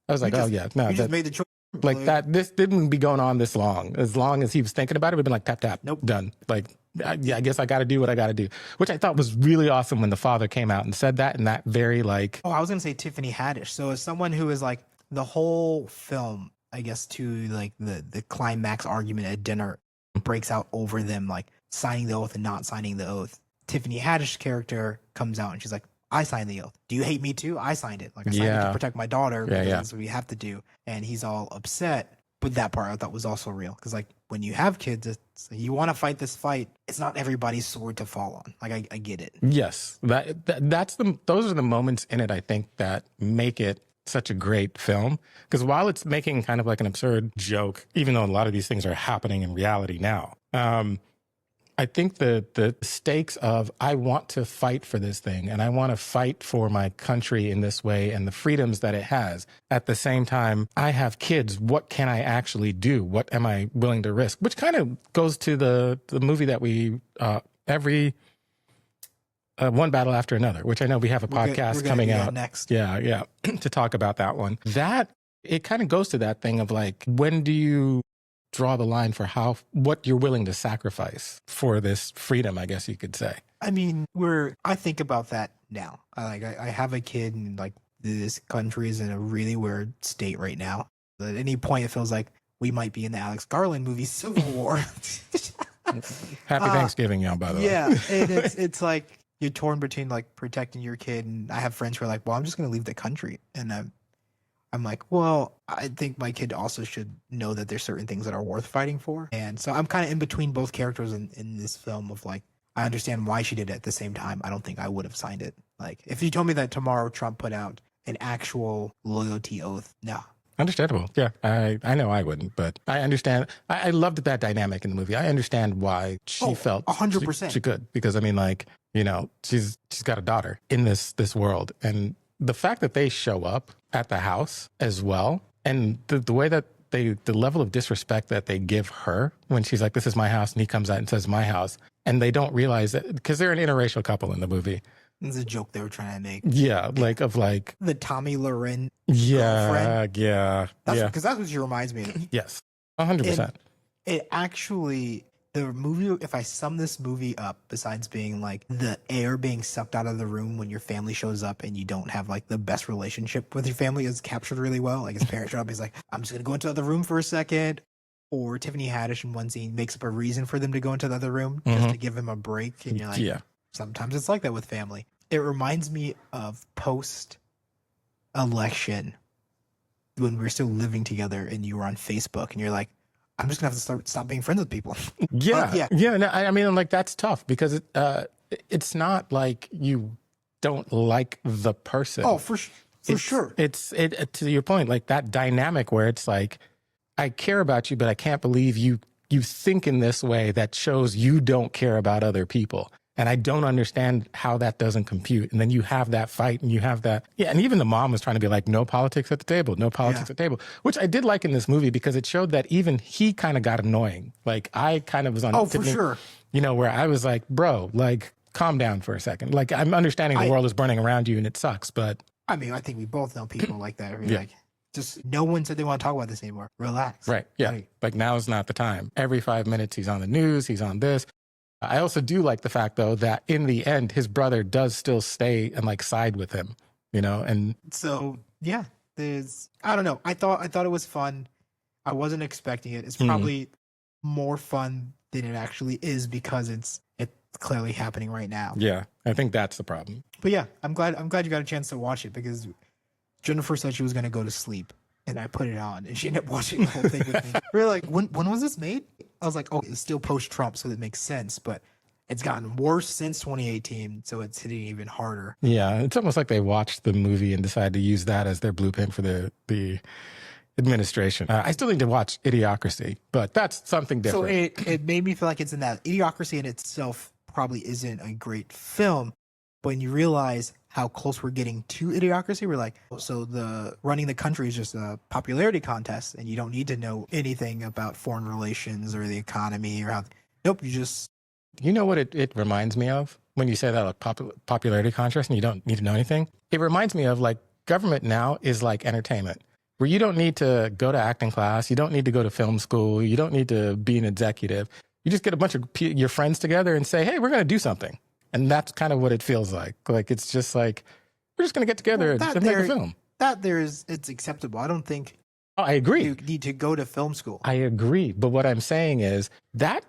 oh yeah, no. You just made the choice. Like that, this didn't be going on this long. As long as he was thinking about it, we'd been like, tap, tap, nope, done. Like, I guess I got to do what I got to do, which I thought was really awesome when the father came out and said that, and that very like. Oh, I was going to say Tiffany Haddish. So as someone who is like the whole film, I guess to like the climax argument at dinner breaks out over them like signing the oath and not signing the oath. Tiffany Haddish's character comes out and she's like, I signed the oath. Do you hate me too? I signed it. Like I signed it to protect my daughter. That's what we have to do. And he's all upset. But that part I thought was also real. Because like when you have kids, it's, you want to fight this fight. It's not everybody's sword to fall on. Like I get it. Yes. Those are the moments in it, I think, that make it such a great film. Because while it's making kind of like an absurd joke, even though a lot of these things are happening in reality now, I think the stakes of I want to fight for this thing and I want to fight for my country in this way and the freedoms that it has. At the same time, I have kids. What can I actually do? What am I willing to risk? Which kind of goes to the movie that we every One Battle After Another, which I know we have a podcast coming out next. Yeah, to talk about that one. That it kind of goes to that thing of like, when do you draw the line for what you're willing to sacrifice for this freedom, I guess you could say. I mean, I think about that now. I have a kid, and like this country is in a really weird state right now. At any point, it feels like we might be in the Alex Garland movie Civil War. Happy Thanksgiving, y'all, by the way. Yeah, and it's like you're torn between like protecting your kid, and I have friends who are like, well, I'm just going to leave the country. And I'm like, well, I think my kid also should know that there's certain things that are worth fighting for. And so I'm kind of in between both characters in this film of like, I understand why she did it. At the same time, I don't think I would have signed it. Like, if you told me that tomorrow Trump put out an actual loyalty oath. No. Understandable. Yeah, I know I wouldn't, but I understand. I loved that dynamic in the movie. I understand why she felt 100%. she could, because I mean, like, you know, she's got a daughter in this world, and the fact that they show up at the house as well, and the way that the level of disrespect that they give her when she's like, "This is my house," and he comes out and says, "My house," and they don't realize that because they're an interracial couple in the movie. It's a joke they were trying to make. Yeah, like the Tommy Loren. Yeah, girlfriend. yeah, because that's what she reminds me of. Yes, 100%. It actually, the movie, if I sum this movie up, besides being like the air being sucked out of the room when your family shows up and you don't have like the best relationship with your family, is captured really well. Like his parents show up, he's like, "I'm just gonna go into the other room for a second." Or Tiffany Haddish in one scene makes up a reason for them to go into the other room just to give him a break, and you're like, yeah. Sometimes it's like that with family. It reminds me of post-election when we were still living together and you were on Facebook and you're like, I'm just gonna have to stop being friends with people. Yeah. No, I mean, like, that's tough because it's not like you don't like the person. Oh, for sure. It's to your point, like that dynamic where it's like, I care about you, but I can't believe you think in this way that shows you don't care about other people. And I don't understand how that doesn't compute. And then you have that fight and you have that. Yeah. And even the mom was trying to be like, no politics at the table, no politics at the table, which I did like in this movie because it showed that even he kind of got annoying. Like I kind of was on, for sure. You know, where I was like, bro, like calm down for a second. Like I'm understanding the world is burning around you and it sucks, but. I mean, I think we both know people like that. Like, just no one said they want to talk about this anymore. Relax. Right. Yeah. Like now is not the time. Every 5 minutes he's on the news, he's on this. I also do like the fact, though, that in the end, his brother does still stay and like side with him, you know? And so, yeah, I don't know. I thought it was fun. I wasn't expecting it. It's probably more fun than it actually is because it's clearly happening right now. Yeah, I think that's the problem. But yeah, I'm glad you got a chance to watch it because Jennifer said she was going to go to sleep. And I put it on, and she ended up watching the whole thing with me. We were like, when was this made? I was like, oh, it's still post-Trump, so that makes sense. But it's gotten worse since 2018, so it's hitting even harder. Yeah, it's almost like they watched the movie and decided to use that as their blueprint for the administration. I still need to watch Idiocracy, but that's something different. So it made me feel like it's in that. Idiocracy in itself probably isn't a great film, but when you realize how close we're getting to Idiocracy, we're like, so the running the country is just a popularity contest, and you don't need to know anything about foreign relations or the economy or how. Nope, you just. You know what it reminds me of when you say that, like popularity contest, and you don't need to know anything. It reminds me of like government now is like entertainment, where you don't need to go to acting class, you don't need to go to film school, you don't need to be an executive. You just get a bunch of your friends together and say, hey, we're going to do something. And that's kind of what it feels like. Like, it's just like, we're just going to get together and make a film. It's acceptable. I don't think. Oh, I agree. You need to go to film school. I agree. But what I'm saying is that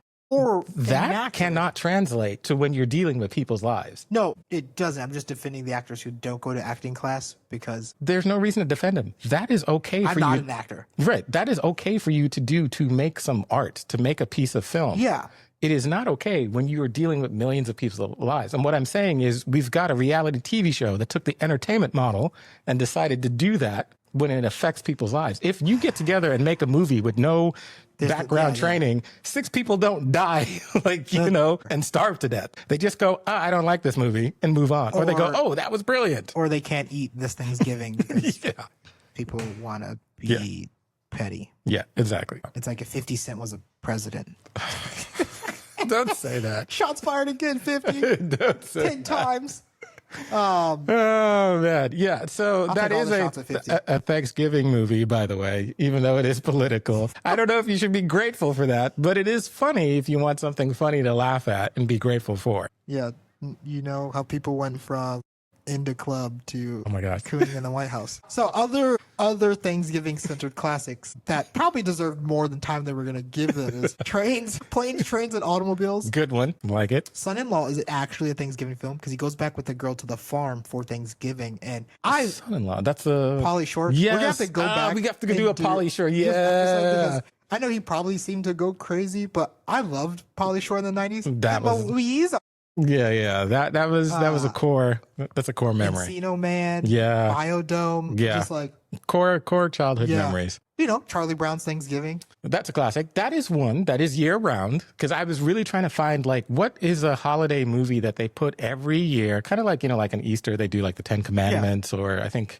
cannot translate to when you're dealing with people's lives. No, it doesn't. I'm just defending the actors who don't go to acting class because. There's no reason to defend them. That is okay for you. I'm not an actor. Right. That is okay for you to do, to make some art, to make a piece of film. Yeah. It is not okay when you are dealing with millions of people's lives. And what I'm saying is we've got a reality TV show that took the entertainment model and decided to do that when it affects people's lives. If you get together and make a movie with no background training, 6 people don't die, and starve to death. They just go, I don't like this movie and move on. Or they go, oh, that was brilliant. Or they can't eat this Thanksgiving because people want to be petty. Yeah, exactly. It's like if 50 Cent was a president. Don't say that. Shots fired again, 50. Don't say 10 times. Oh, man. Yeah. So that is a Thanksgiving movie, by the way, even though it is political. I don't know if you should be grateful for that, but it is funny if you want something funny to laugh at and be grateful for. Yeah. You know how people went from in the club to cooning in the White House. So other Thanksgiving centered classics that probably deserve more than time that we're going to give them is planes, trains, and automobiles. Good one. Like it. Son-in-Law is actually a Thanksgiving film because he goes back with the girl to the farm for Thanksgiving. And Son-in-Law, that's a Pauly Shore. Yes. We're going to have to go back. We have to do a Pauly Shore. Yeah. I know he probably seemed to go crazy, but I loved Pauly Shore in the 90s. That was Louise. Yeah. That was a core. That's a core memory. Encino Man. Yeah. Biodome. Yeah. Just like Core childhood memories. You know, Charlie Brown's Thanksgiving. That's a classic. That is one that is year round, because I was really trying to find like what is a holiday movie that they put every year, kind of like, you know, like an Easter, they do like the 10 Commandments, or I think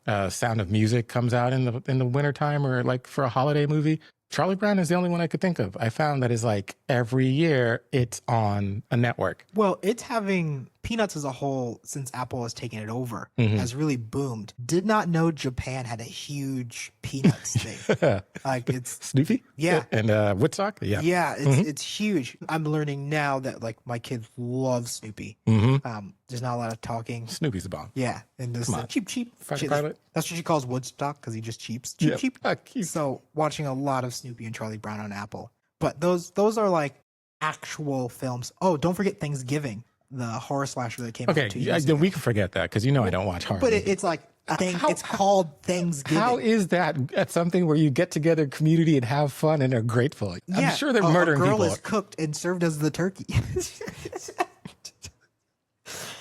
Sound of Music comes out in the wintertime, or like for a holiday movie. Charlie Brown is the only one I could think of. I found that is like every year it's on a network. Well, it's having Peanuts as a whole, since Apple has taken it over, has really boomed. Did not know Japan had a huge Peanuts thing. Like it's Snoopy? Yeah. And Woodstock? Yeah. Yeah, it's huge. I'm learning now that like my kids love Snoopy. There's not a lot of talking. Snoopy's the bomb. Yeah, and this cheap. Fighter pilot? That's what she calls Woodstock, because he just cheaps. Cheap. So watching a lot of Snoopy and Charlie Brown on Apple. But those are like actual films. Oh, don't forget Thanksgiving, the horror slasher that came out 2 years ago. We can forget that, because you know I don't watch horror. But it's like a thing. It's called Thanksgiving. How is that something where you get together, community, and have fun and are grateful? I'm sure they're murdering people. A girl is cooked and served as the turkey.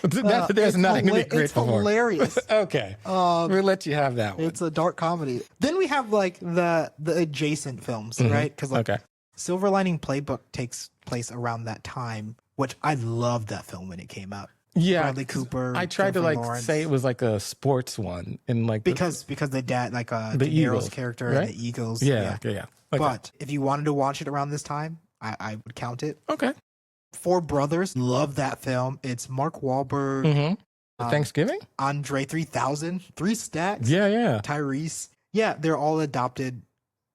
There's nothing to be grateful for. It's hilarious. Okay. We'll let you have that one. It's a dark comedy. Then we have like the adjacent films, right? Because like Silver Lining Playbook takes place around that time, which I loved that film when it came out. Yeah, Bradley Cooper. I tried Jennifer to like Lawrence. say it was like a sports one, and like because the dad, like De Niro's Eagles, character, right? the Eagles. Yeah. Okay. But if you wanted to watch it around this time, I would count it. Okay. Four Brothers, love that film. It's Mark Wahlberg, Thanksgiving, Andre 3000, 3 Stacks, yeah, Tyrese. Yeah, they're all adopted.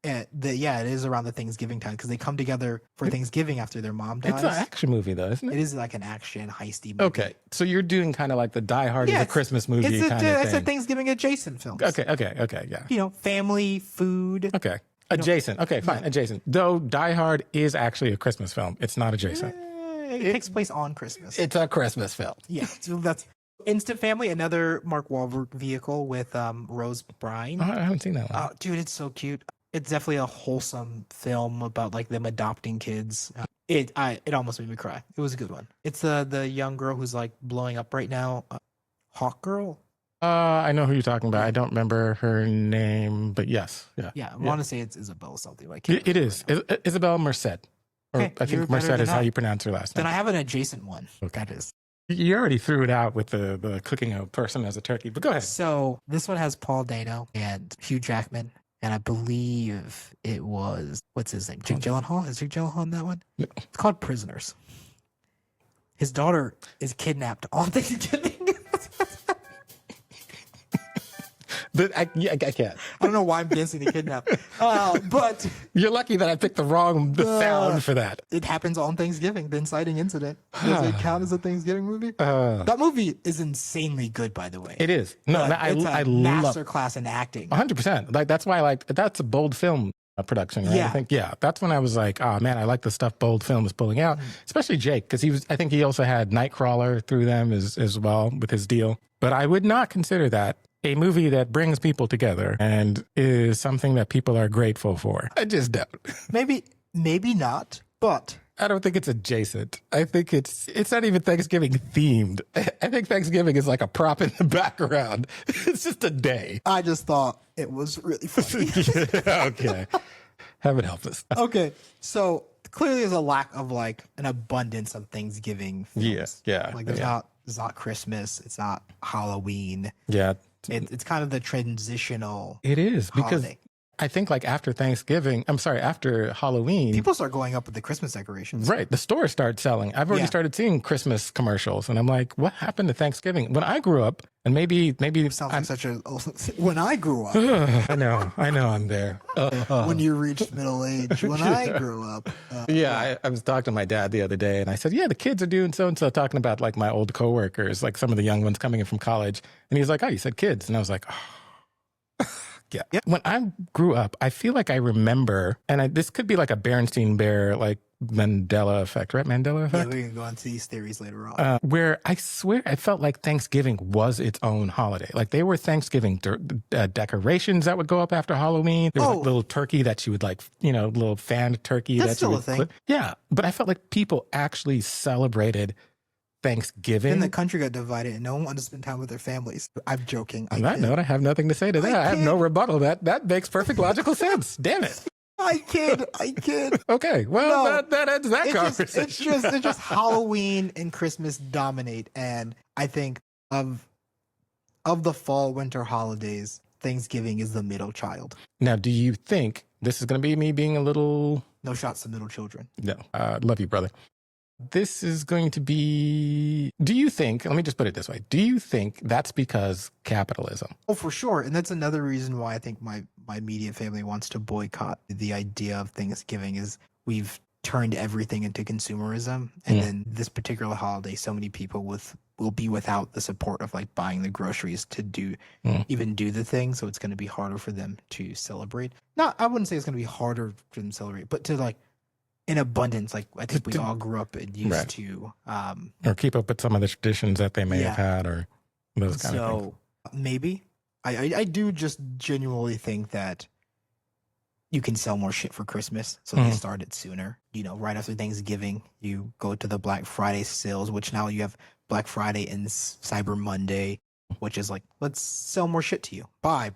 It is around the Thanksgiving time, because they come together for Thanksgiving after their mom dies. It's an action movie, though, isn't it? It is like an action heisty movie. Okay, so you're doing kind of like the Die Hard is a Christmas movie kind of thing. It's a Thanksgiving adjacent film. Okay, yeah. You know, family, food. Okay, adjacent. Okay, fine, adjacent. Though Die Hard is actually a Christmas film. It's not adjacent. It takes place on Christmas. It's a Christmas film. Yeah, so that's Instant Family, another Mark Wahlberg vehicle with Rose Byrne. Oh, I haven't seen that one. Oh, dude, it's so cute. It's definitely a wholesome film about like them adopting kids. It almost made me cry. It was a good one. It's the young girl who's like blowing up right now. Hawk Girl. I know who you're talking about. I don't remember her name, but yes, yeah. I want to say it's Isabel something like. It is Isabel Merced. Or okay, I think Merced is how you pronounce her last name. Then I have an adjacent one. Okay. That is. You already threw it out with the cooking a person as a turkey, but go ahead. So this one has Paul Dano and Hugh Jackman, and I believe it was, what's his name? Jake Gyllenhaal? Is Jake Gyllenhaal in that one? No. It's called Prisoners. His daughter is kidnapped on Thanksgiving. I can't. I don't know why I'm dancing to kidnap. But you're lucky that I picked the sound for that. It happens on Thanksgiving, the inciting incident. Does it count as a Thanksgiving movie? That movie is insanely good, by the way. It is. No, I love masterclass in acting. 100%. Like that's why that's a bold film production, right? Yeah. I think that's when I was like, oh man, I like the stuff Bold Film is pulling out, especially Jake, because I think he also had Nightcrawler through them as well with his deal. But I would not consider that a movie that brings people together and is something that people are grateful for. I just don't. Maybe not, but I don't think it's adjacent. I think it's not even Thanksgiving themed. I think Thanksgiving is like a prop in the background. It's just a day. I just thought it was really funny. Okay. Heaven help us. Okay. So clearly there's a lack of like an abundance of Thanksgiving films. Yeah. Like it's not Christmas. It's not Halloween. Yeah. It's kind of the transitional. It is because holiday. I think like after Halloween, people start going up with the Christmas decorations. Right. The stores start selling. I've already started seeing Christmas commercials and I'm like, what happened to Thanksgiving? When I grew up, and maybe sounds like such a when I grew up. I know I'm there. When you reached middle age, when I grew up. I was talking to my dad the other day and I said, yeah, the kids are doing so-and-so, talking about like my old coworkers, like some of the young ones coming in from college. And he was like, oh, you said kids. And I was like, oh. Yeah. When I grew up, I feel like I remember, and this could be like a Berenstein Bear, like Mandela effect, right? Mandela effect? Yeah, we can go into these theories later on. Where I swear I felt like Thanksgiving was its own holiday. Like they were Thanksgiving decorations that would go up after Halloween. There was like little turkey that you would like, little fanned turkey. That's still a thing. Yeah. But I felt like people actually celebrated Thanksgiving. Then the country got divided and no one wanted to spend time with their families. I'm joking. On that note, I have nothing to say to that. I have no rebuttal. That makes perfect logical sense. Damn it. I kid. Okay, well, no, that ends that conversation. It's just Halloween and Christmas dominate, and I think of the fall winter holidays, Thanksgiving is the middle child. Now, do you think this is going to be me being a little... No shots to middle children. No, love you, brother. This is going to be... Do you think, let me just put it this way, do you think that's because capitalism? Oh, for sure. And that's another reason why I think my immediate family wants to boycott the idea of Thanksgiving is we've turned everything into consumerism. And then this particular holiday, so many people will be without the support of like buying the groceries to even do the thing. So it's going to be harder for them to celebrate. I wouldn't say it's going to be harder for them to celebrate, but to like, in abundance, like I think we all grew up and used to. Or keep up with some of the traditions that they may have had or those kind of things. So maybe. I do just genuinely think that you can sell more shit for Christmas. So they started sooner. Right after Thanksgiving, you go to the Black Friday sales, which now you have Black Friday and Cyber Monday, which is like, let's sell more shit to you. Buy.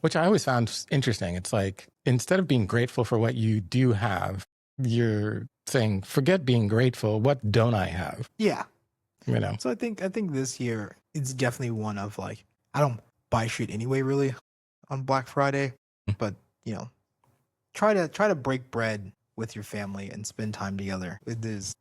Which I always found interesting. It's like, instead of being grateful for what you do have, you're saying, forget being grateful. What don't I have? Yeah. So I think this year it's definitely one of like, I don't buy shit anyway, really, on Black Friday, but try to break bread with your family and spend time together. It is,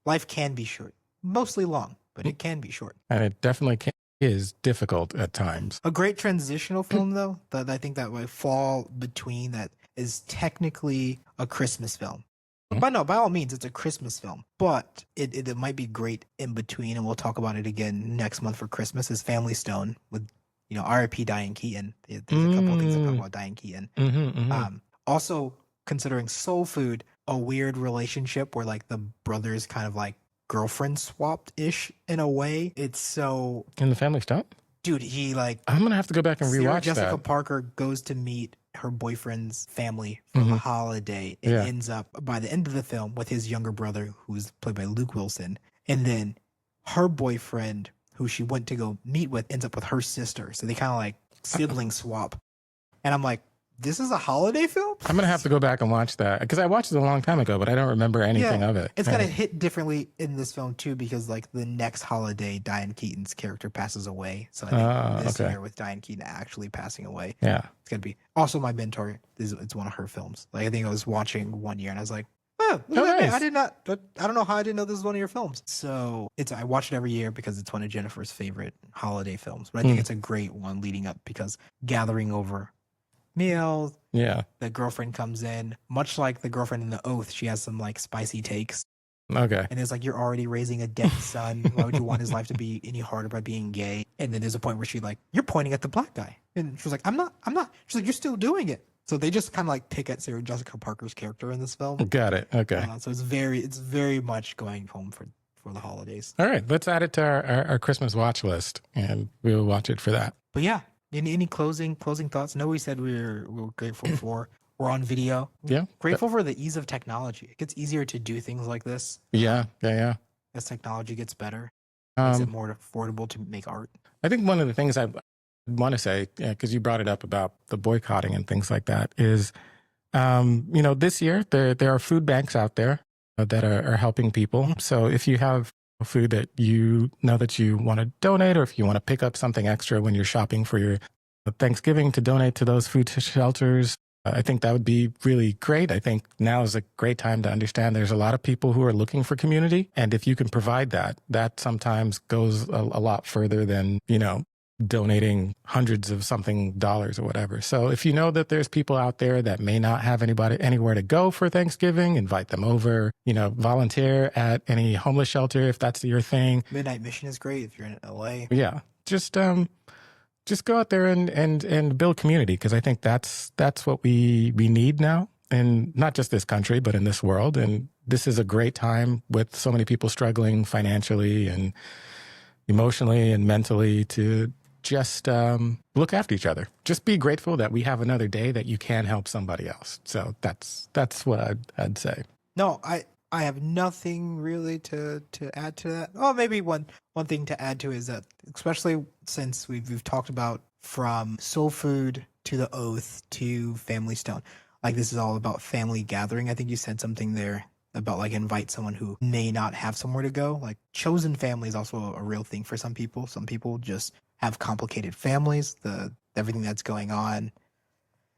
life can be short, mostly long, but it can be short. And it definitely is difficult at times. A great transitional film, though, that I think that would fall between that is technically a Christmas film. But no, by all means, it's a Christmas film. But it might be great in between, and we'll talk about it again next month for Christmas, is Family Stone with, R.I.P. Diane Keaton. There's a couple of things to talk about Diane Keaton. Also, considering Soul Food, a weird relationship where, like, the brothers kind of, like, girlfriend swapped-ish in a way. It's so... In the Family Stone? Dude, he, like... I'm going to have to go back and rewatch Jessica that. Parker goes to meet her boyfriend's family for a holiday and ends up, by the end of the film, with his younger brother, who's played by Luke Wilson. And then her boyfriend, who she went to go meet with, ends up with her sister. So they kind of, like, sibling swap. And I'm like, this is a holiday film? I'm going to have to go back and watch that because I watched it a long time ago, but I don't remember anything of it. It's going to hit differently in this film too, because like the next holiday, Diane Keaton's character passes away. So I think this year with Diane Keaton actually passing away, it's going to be also my mentor. It's one of her films. Like I think I was watching one year and I was like, oh, nice. I don't know how I didn't know this was one of your films. So I watch it every year because it's one of Jennifer's favorite holiday films. But I think it's a great one leading up because gathering over meals. The girlfriend comes in, much like the girlfriend in The Oath. She has some like spicy takes. Okay. And it's like, you're already raising a dead son. Why would you want his life to be any harder by being gay? And then there's a point where she's like, you're pointing at the black guy. And she was like, I'm not. She's like, you're still doing it. So they just kind of like pick at Sarah Jessica Parker's character in this film. Got it. Okay. So it's very much going home for the holidays. All right. Let's add it to our Christmas watch list and we'll watch it for that. But yeah. Any closing thoughts? No, we said we're grateful for. We're on video. Yeah. Grateful for the ease of technology. It gets easier to do things like this. Yeah. As technology gets better, makes it more affordable to make art. I think one of the things I want to say, because you brought it up about the boycotting and things like that, is, this year there are food banks out there that are helping people. So if you have food that you know that you want to donate, or if you want to pick up something extra when you're shopping for your Thanksgiving to donate to those food shelters, I think that would be really great. I think now is a great time to understand there's a lot of people who are looking for community. And if you can provide that sometimes goes a lot further than, donating hundreds of something dollars or whatever. So if you know that there's people out there that may not have anywhere to go for Thanksgiving, invite them over, volunteer at any homeless shelter if that's your thing. Midnight Mission is great if you're in LA. Yeah. Just go out there and build community, because I think that's what we need now. And not just this country, but in this world. And this is a great time with so many people struggling financially and emotionally and mentally to just look after each other. Just be grateful that we have another day that you can help somebody else. So that's what I'd say. No, I have nothing really to add to that. Oh, maybe one thing to add to is that, especially since we've talked about from soul food to the oath to family stone, like this is all about family gathering. I think you said something there about like invite someone who may not have somewhere to go. Like chosen family is also a real thing for some people. Some people just have complicated families. Everything that's going on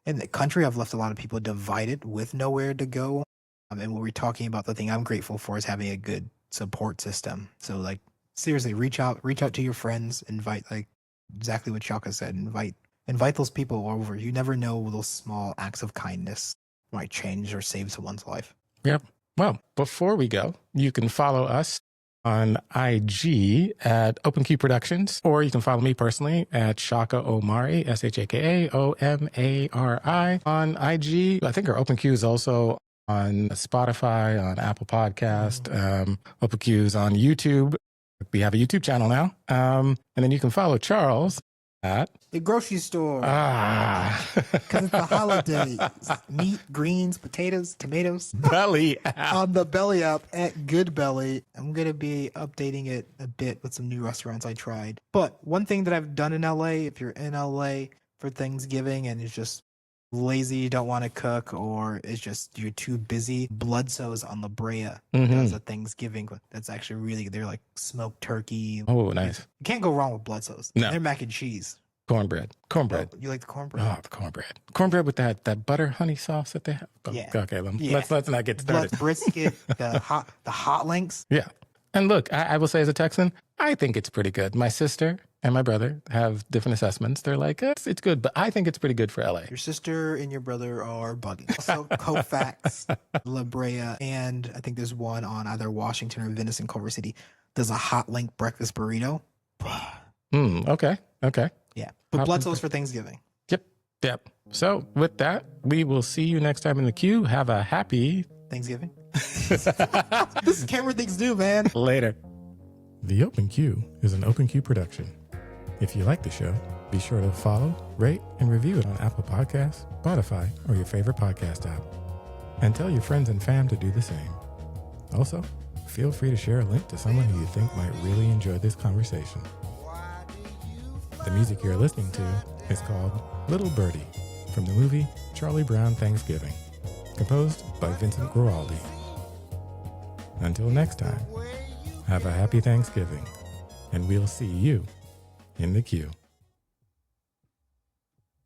in the country, I've left a lot of people divided with nowhere to go. And when we're talking about, the thing I'm grateful for is having a good support system. So like seriously, reach out to your friends, invite, like exactly what Shaka said, invite those people over. You never know, those small acts of kindness might change or save someone's life. Yep. Well, before we go, you can follow us on IG at OpenQ Productions, or you can follow me personally at Shaka Omari, ShakaOmari on IG. I think our OpenQ is also on Spotify, on Apple Podcast. OpenQ is on YouTube. We have a YouTube channel now. And then you can follow Charles at the grocery store. Because it's the holidays. Meat, greens, potatoes, tomatoes. Belly app. On the Belly app at Good Belly. I'm going to be updating it a bit with some new restaurants I tried. But one thing that I've done in LA, if you're in LA for Thanksgiving and it's just lazy, you don't want to cook, or it's just you're too busy, Bloodso's on La Brea does a Thanksgiving that's actually really, they're like smoked turkey. Oh, nice. You can't go wrong with Bloodso's. No. They're mac and cheese. Cornbread. Oh, you like the cornbread? Oh, the cornbread. Cornbread with that butter honey sauce that they have. Yeah. Okay, let's not get started. Brisket, the hot links. Yeah. And look, I will say as a Texan, I think it's pretty good. My sister and my brother have different assessments. They're like, it's good, but I think it's pretty good for LA. Your sister and your brother are buddies. Also, Colfax, La Brea, and I think there's one on either Washington or Venice in Culver City. There's a hot link breakfast burrito. Okay. Yeah. But Bloodso's for Thanksgiving. Yep. So with that, we will see you next time in the queue. Have a happy Thanksgiving. This is Cameron Things New, man. Later. The Open Queue is an Open Queue production. If you like the show, be sure to follow, rate, and review it on Apple Podcasts, Spotify, or your favorite podcast app. And tell your friends and fam to do the same. Also, feel free to share a link to someone who you think might really enjoy this conversation. The music you're listening to is called Little Birdie from the movie Charlie Brown Thanksgiving, composed by Vincent Guaraldi. Until next time, have a happy Thanksgiving, and we'll see you in the queue.